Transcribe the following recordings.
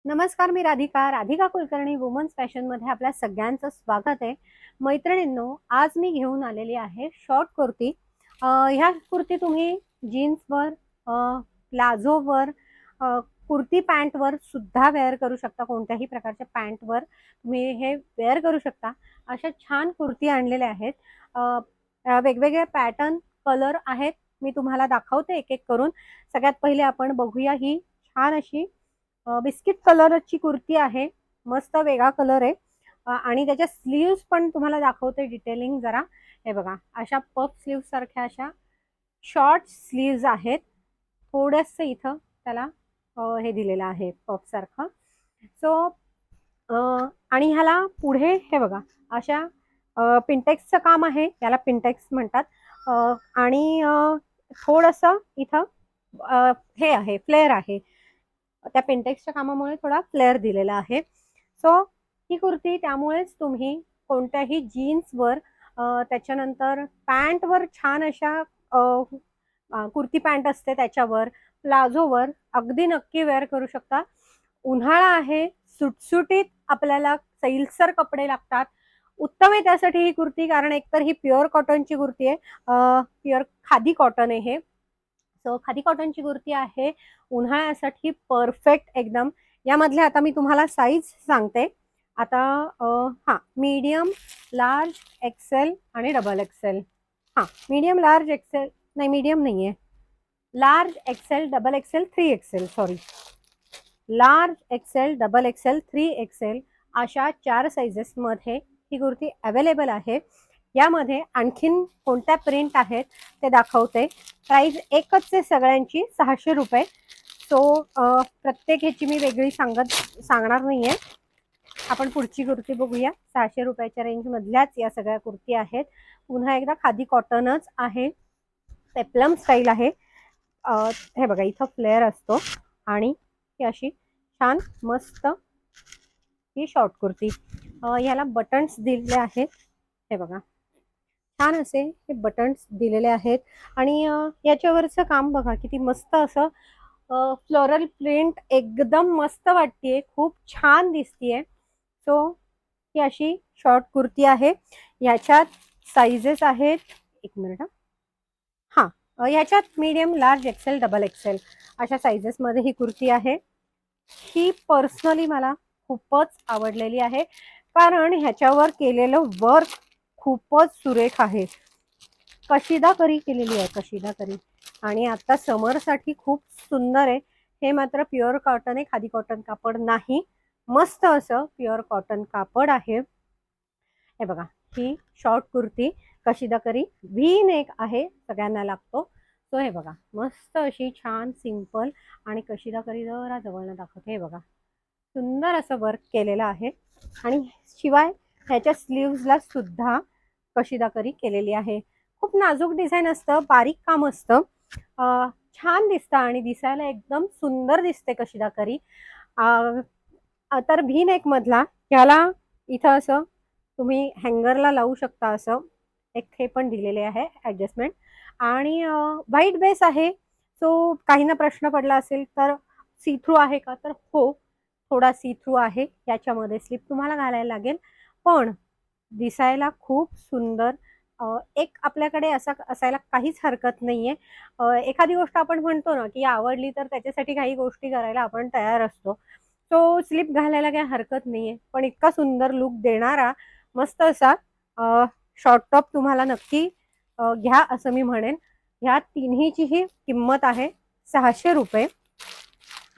नमस्कार, मी Radhika Kulkarni women's fashion मध्ये आपल्या सगळ्यांचं स्वागत आहे. मैत्रिणींनो, आज मी घेऊन आलेली आहे शॉर्ट कुर्ती. ह्या कुर्ती तुम्ही जीन्सवर, प्लाझोवर, कुर्ती पॅन्टवर सुद्धा वेअर करू शकता. कोणत्याही प्रकारच्या पॅन्टवर तुम्ही हे वेअर करू शकता. अशा छान कुर्ती आणलेल्या आहेत. वेगवेगळे पॅटर्न, कलर आहेत. मी तुम्हाला दाखवते एक एक करून. सगळ्यात पहिले आपण बघूया ही छान अशी बिस्किट कलरची कुर्ती आहे. मस्त वेगळा कलर आहे. आणि त्याच्या स्लीव्स पण तुम्हाला दाखवते डिटेलिंग जरा. हे बघा, अशा पफ स्लीव्स सारख्या अशा शॉर्ट स्लीव्स आहेत. थोडस इथं त्याला हे दिलेलं आहे पफ सारखं. सो आणि ह्याला पुढे हे बघा, अशा पिंटेक्सचं काम आहे. याला पिंटेक्स म्हणतात. आणि थोडस इथं हे आहे, फ्लेअर आहे. त्या पेंटेक्सच्या कामामुळे थोडा फ्लेअर दिलेला आहे. सो ही कुर्ती त्यामुळेच तुम्ही कोणत्याही जीन्सवर, त्याच्यानंतर पॅन्टवर, छान अशा कुर्ती पॅन्ट असते त्याच्यावर, प्लाझोवर अगदी नक्की वेअर करू शकता. उन्हाळा आहे, सुटसुटीत आपल्याला सैलसर कपडे लागतात. उत्तम आहे त्यासाठी ही कुर्ती, कारण एकतर ही प्युअर कॉटनची कुर्ती आहे. प्युअर खादी कॉटन आहे हे. सो खादी कॉटनची कुर्ती आहे, उन्हाळ्यासाठी परफेक्ट एकदम. यामधले आता मी तुम्हाला साईज सांगते. आता हां, मीडियम, लार्ज, एक्सेल आणि डबल एक्सेल. हां, मीडियम, लार्ज, एक्सेल, नाही मीडियम नाही आहे, large, XL, double XL, 3XL, sorry, large, XL, double XL, 3XL अशा 4 साईजेसमध्ये ही कुर्ती अवेलेबल आहे. यामध्ये आणखीन कोणत्या प्रिंट आहेत ते दाखवते. प्राइस एकच आहे सगळ्यांची, 600 रुपये. सो प्रत्येक ह्याची मी वेगळी सांगणार नाही आहे. आपण पुढची कुर्ती बघूया. 600 रुपयाच्या रेंजमधल्याच या सगळ्या कुर्ती आहेत. पुन्हा एकदा खादी कॉटनच आहे, पेप्लम स्टाईल आहे. हे बघा, इथं फ्लेअर असतो आणि ही अशी छान मस्त ही शॉर्ट कुर्ती. याला बटन्स दिलेले आहेत. हे बघा, छान असे हे बटन्स दिलेले आहेत. आणि याच्यावरचं काम बघा, किती मस्त असं फ्लोरल प्रिंट, एकदम मस्त वाटतेय, खूप छान दिसतीये. सो ही अशी शॉर्ट कुर्ती आहे. याच्यात साइजेस आहेत, एक मिनिट हा, याच्यात medium, large, XL, double XL sizes साइजेस मध्ये ही कुर्ती आहे. ही पर्सनली मला खूपच आवडलेली आहे, कारण ह्याच्यावर केलेलं वर्क खूपच सुरेख आहे. कशिदाकारी केलेली आहे, कशिदाकारी. आणि आता समर साठी खूप सुंदर आहे. हे मात्र प्युअर कॉटन आहे, खादी कॉटन कापड नाही. मस्त असं प्युअर कॉटन कापड आहे. हे बघा, ही शॉर्ट कुर्ती कशिदाकारी व्ही नेक आहे, सगळ्यांना लागतो. सो हे बघा, मस्त अशी छान सिंपल आणि कशिदाकारी जरा जवळनं दाखवते. हे बघा, सुंदर असं वर्क केलेलं आहे. आणि शिवाय ह्याच्या स्लीव्सला सुद्धा कशिदाकारी केलेली आहे. खूप नाजूक डिझाईन असतं, बारीक काम असतं, छान दिसतं आणि दिसायला एकदम सुंदर दिसते कशिदाकारी. तर व्ही नेक मधला ह्याला इथं असं तुम्ही हँगरला लावू शकता, असं एक हे पण दिलेले आहे ऍडजस्टमेंट. आणि व्हाईट बेस आहे. सो काहींना प्रश्न पडला असेल तर सी थ्रू आहे का, तर हो, थोडा सी थ्रू आहे. याच्यामध्ये स्लिप तुम्हाला घालायला लागेल, पण दिसायला खूप सुंदर. एक आपल्याकडे असा असायला काहीच हरकत नाहीये. एखादी गोष्ट आपण म्हणतो ना की आवडली तर त्याच्यासाठी काही गोष्टी करायला आपण तयार असतो. तो स्लिप घालायला काही हरकत नाहीये, पण इतका सुंदर लुक देणारा मस्त असा शॉर्ट टॉप तुम्हाला नक्की घ्या असं मी म्हणेन. ह्या तिन्हीची ही किंमत आहे 600 रुपये.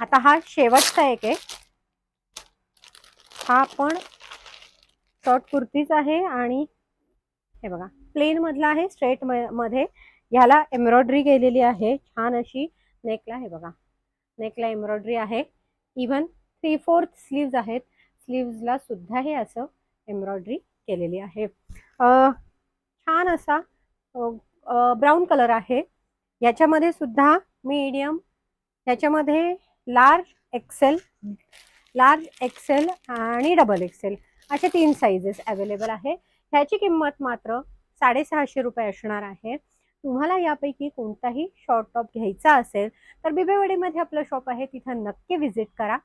आता हा शेवटचा एक आहे. हा पण शॉर्ट कुर्तीच आहे आणि हे बघा, प्लेन मधला आहे, स्ट्रेट मध्ये. ह्याला एम्ब्रॉयडरी केलेली आहे छान अशी नेकला. हे बघा, नेकला एम्ब्रॉयडरी आहे. इव्हन 3/4 स्लीव्ज आहेत, स्लीव्जला सुद्धा हे असं एम्ब्रॉयडरी केलेली आहे. छान असा ब्राऊन कलर आहे. याच्यामध्ये सुद्धा मीडियम, याच्यामध्ये लार्ज, एक्सेल, लार्ज, एक्सेल आणि डबल एक्सेल असे 3 साइजेस अवेलेबल आहे. ह्याची किंमत मात्र 650 रुपये असणार आहे. तुम्हाला यापैकी कोणताही शॉर्ट टॉप घ्यायचा असेल तर बिबेवाडीमध्ये आपलं शॉप आहे, तिथं नक्की व्हिजिट करा.